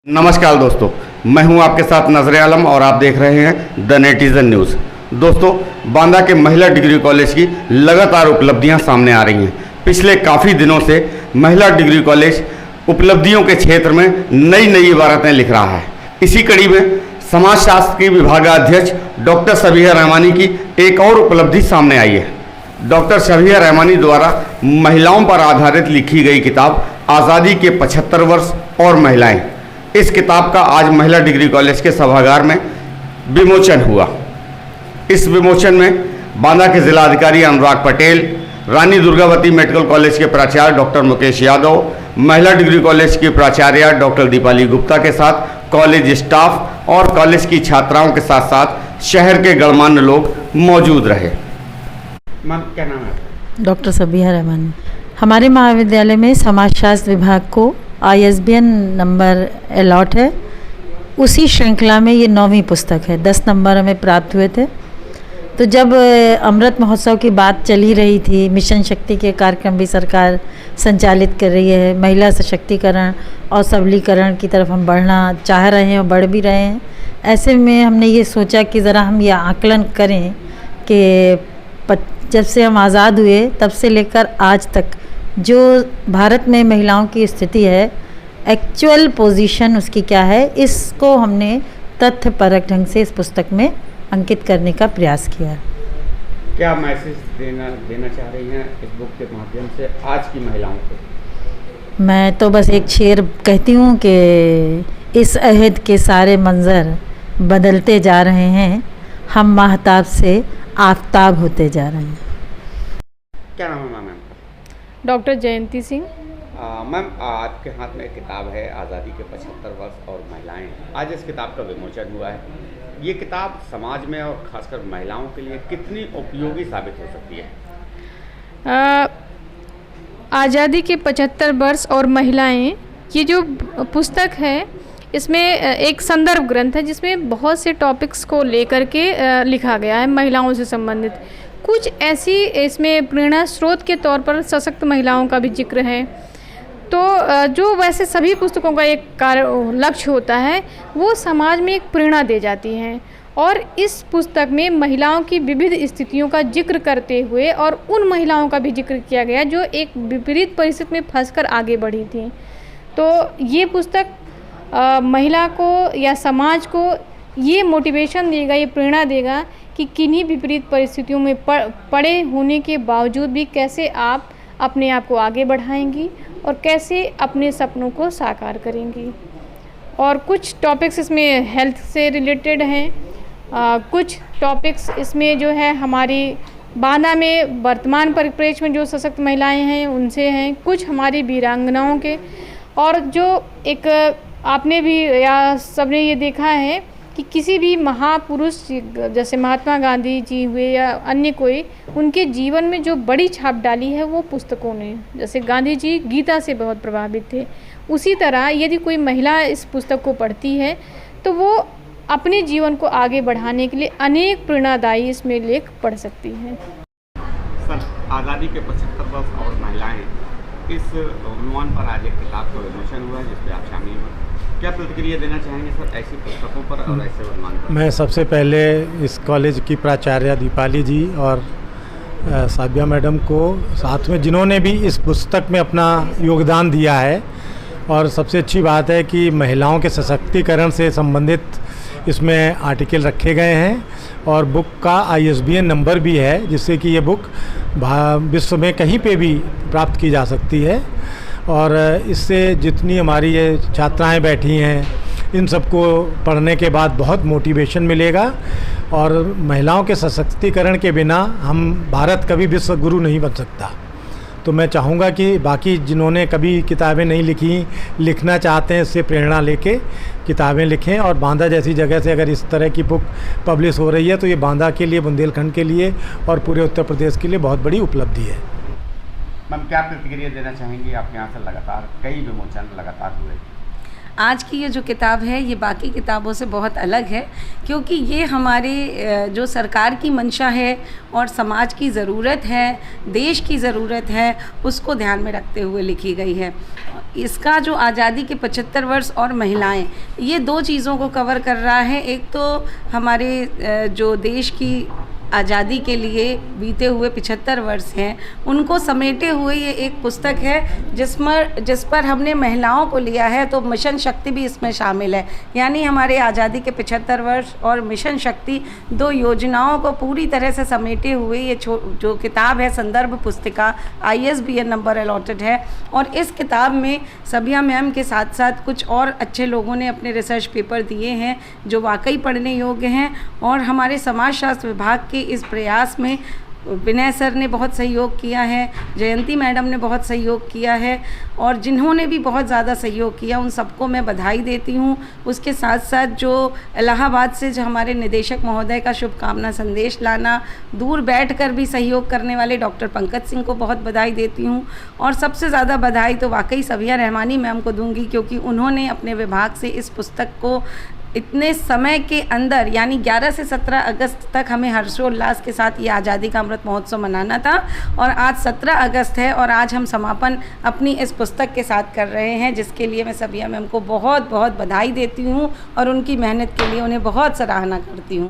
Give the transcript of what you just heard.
नमस्कार दोस्तों, मैं हूं आपके साथ नजर आलम और आप देख रहे हैं द नेटिजन न्यूज़। दोस्तों, बांदा के महिला डिग्री कॉलेज की लगातार उपलब्धियां सामने आ रही हैं। पिछले काफ़ी दिनों से महिला डिग्री कॉलेज उपलब्धियों के क्षेत्र में नई नई इबारतें लिख रहा है। इसी कड़ी में समाजशास्त्र की विभागाध्यक्ष डॉक्टर सबिहा रहमानी की एक और उपलब्धि सामने आई है। डॉक्टर सबिहा रहमानी द्वारा महिलाओं पर आधारित लिखी गई किताब आज़ादी के 75 वर्ष और महिलाएं, इस किताब का आज महिला डिग्री कॉलेज के सभागार में विमोचन हुआ। इस विमोचन में बांदा के जिलाधिकारी अनुराग पटेल, रानी दुर्गावती मेडिकल कॉलेज के प्राचार्य डॉक्टर मुकेश यादव, महिला डिग्री कॉलेज की प्राचार्य डॉक्टर दीपाली गुप्ता के साथ कॉलेज स्टाफ और कॉलेज की छात्राओं के साथ साथ शहर के गणमान्य लोग मौजूद रहे। मैम, क्या नाम है? डॉक्टर सबिहा रहमानी। हमारे महाविद्यालय में समाजशास्त्र विभाग को ISBN नंबर अलॉट है। उसी श्रृंखला में ये 9वीं पुस्तक है। 10 नंबर हमें प्राप्त हुए थे। तो जब अमृत महोत्सव की बात चली रही थी, मिशन शक्ति के कार्यक्रम भी सरकार संचालित कर रही है, महिला सशक्तिकरण और सबलीकरण की तरफ हम बढ़ना चाह रहे हैं और बढ़ भी रहे हैं। ऐसे में हमने ये सोचा कि ज़रा हम ये आकलन करें कि जब से हम आज़ाद हुए तब से लेकर आज तक जो भारत में महिलाओं की स्थिति है, एक्चुअल पोजीशन उसकी क्या है, इसको हमने तथ्यपरक ढंग से इस पुस्तक में अंकित करने का प्रयास किया। क्या मैसेज देना चाह रही हैं इस बुक के माध्यम से आज की महिलाओं को? मैं तो बस एक शेर कहती हूँ कि इस अहद के सारे मंजर बदलते जा रहे हैं, हम माहताब से आफताब होते जा रहे हैं। क्या नाम है मैम? डॉक्टर जयंती सिंह। मैम, आपके हाथ में एक किताब है आज़ादी के 75 वर्ष और महिलाएं। आज इस किताब का विमोचन हुआ है। ये किताब समाज में और खासकर महिलाओं के लिए कितनी उपयोगी साबित हो सकती है? आज़ादी के 75 वर्ष और महिलाएं, ये जो पुस्तक है इसमें एक संदर्भ ग्रंथ है जिसमें बहुत से टॉपिक्स को लेकर के लिखा गया है महिलाओं से संबंधित। कुछ ऐसी इसमें प्रेरणा स्रोत के तौर पर सशक्त महिलाओं का भी जिक्र है। तो जो वैसे सभी पुस्तकों का एक लक्ष्य होता है वो समाज में एक प्रेरणा दे जाती हैं, और इस पुस्तक में महिलाओं की विविध स्थितियों का जिक्र करते हुए और उन महिलाओं का भी जिक्र किया गया जो एक विपरीत परिस्थिति में फंसकर आगे बढ़ी थी। तो ये पुस्तक महिला को या समाज को ये मोटिवेशन देगा, ये प्रेरणा देगा कि किन्हीं विपरीत परिस्थितियों में पड़े होने के बावजूद भी कैसे आप अपने आप को आगे बढ़ाएंगी और कैसे अपने सपनों को साकार करेंगी। और कुछ टॉपिक्स इसमें हेल्थ से रिलेटेड हैं, कुछ टॉपिक्स इसमें जो है हमारी बांदा में वर्तमान परिप्रेक्ष्य में जो सशक्त महिलाएं हैं उनसे हैं, कुछ हमारी वीरांगनाओं के, और जो एक आपने भी या सबने ये देखा है कि किसी भी महापुरुष जैसे महात्मा गांधी जी हुए या अन्य कोई, उनके जीवन में जो बड़ी छाप डाली है वो पुस्तकों ने, जैसे गांधी जी गीता से बहुत प्रभावित थे, उसी तरह यदि कोई महिला इस पुस्तक को पढ़ती है तो वो अपने जीवन को आगे बढ़ाने के लिए अनेक प्रेरणादायी इसमें लेख पढ़ सकती हैं। सर, आज़ादी के 75 वर्ष और महिलाएं, इस उन्वान पर आज एक किताब का विमोचन हुआ है जिसपे आप शामिल हुए। क्या प्रतिक्रिया देना चाहेंगे सर ऐसी पुस्तकों पर और ऐसे उन्वान पर? मैं सबसे पहले इस कॉलेज की प्राचार्य दीपाली जी और साबिया मैडम को साथ में, जिन्होंने भी इस पुस्तक में अपना योगदान दिया है, और सबसे अच्छी बात है कि महिलाओं के सशक्तिकरण से संबंधित इसमें आर्टिकल रखे गए हैं और बुक का ISBN नंबर भी है, जिससे कि ये बुक विश्व में कहीं पे भी प्राप्त की जा सकती है। और इससे जितनी हमारी ये छात्राएं बैठी हैं इन सबको पढ़ने के बाद बहुत मोटिवेशन मिलेगा, और महिलाओं के सशक्तिकरण के बिना हम भारत कभी विश्व गुरु नहीं बन सकता। तो मैं चाहूँगा कि बाकी जिन्होंने कभी किताबें नहीं लिखी, लिखना चाहते हैं, इससे प्रेरणा लेके किताबें लिखें। और बांदा जैसी जगह से अगर इस तरह की बुक पब्लिश हो रही है तो ये बांदा के लिए, बुंदेलखंड के लिए और पूरे उत्तर प्रदेश के लिए बहुत बड़ी उपलब्धि है। मैम, क्या प्रतिक्रिया देना चाहेंगी? आपके यहाँ से लगातार कई विमोचन लगातार हुए। आज की ये जो किताब है ये बाकी किताबों से बहुत अलग है, क्योंकि ये हमारे जो सरकार की मंशा है और समाज की ज़रूरत है, देश की ज़रूरत है, उसको ध्यान में रखते हुए लिखी गई है। इसका जो आज़ादी के 75 वर्ष और महिलाएं, ये दो चीज़ों को कवर कर रहा है। एक तो हमारे जो देश की आज़ादी के लिए बीते हुए 75 वर्ष हैं, उनको समेटे हुए ये एक पुस्तक है जिस पर हमने महिलाओं को लिया है, तो मिशन शक्ति भी इसमें शामिल है। यानी हमारे आज़ादी के 75 वर्ष और मिशन शक्ति दो योजनाओं को पूरी तरह से समेटे हुए ये जो किताब है, संदर्भ पुस्तिका ISBN नंबर अलॉटेड है। और इस किताब में सबिया मैम के साथ साथ कुछ और अच्छे लोगों ने अपने रिसर्च पेपर दिए हैं जो वाकई पढ़ने योग्य हैं। और हमारे समाजशास्त्र विभाग के इस प्रयास में विनय सर ने बहुत सहयोग किया है, जयंती मैडम ने बहुत सहयोग किया है, और जिन्होंने भी बहुत ज़्यादा सहयोग किया उन सबको मैं बधाई देती हूँ। उसके साथ साथ जो इलाहाबाद से जो हमारे निदेशक महोदय का शुभकामना संदेश लाना, दूर बैठकर भी सहयोग करने वाले डॉक्टर पंकज सिंह को बहुत बधाई देती हूँ। और सबसे ज़्यादा बधाई तो वाकई सबिया रहमानी मैम को दूंगी, क्योंकि उन्होंने अपने विभाग से इस पुस्तक को इतने समय के अंदर, यानी 11 से 17 अगस्त तक हमें हर्षोल्लास के साथ ये आज़ादी का अमृत महोत्सव मनाना था, और आज 17 अगस्त है और आज हम समापन अपनी इस पुस्तक के साथ कर रहे हैं, जिसके लिए मैं सबिया मैम को बहुत बहुत बधाई देती हूँ और उनकी मेहनत के लिए उन्हें बहुत सराहना करती हूँ।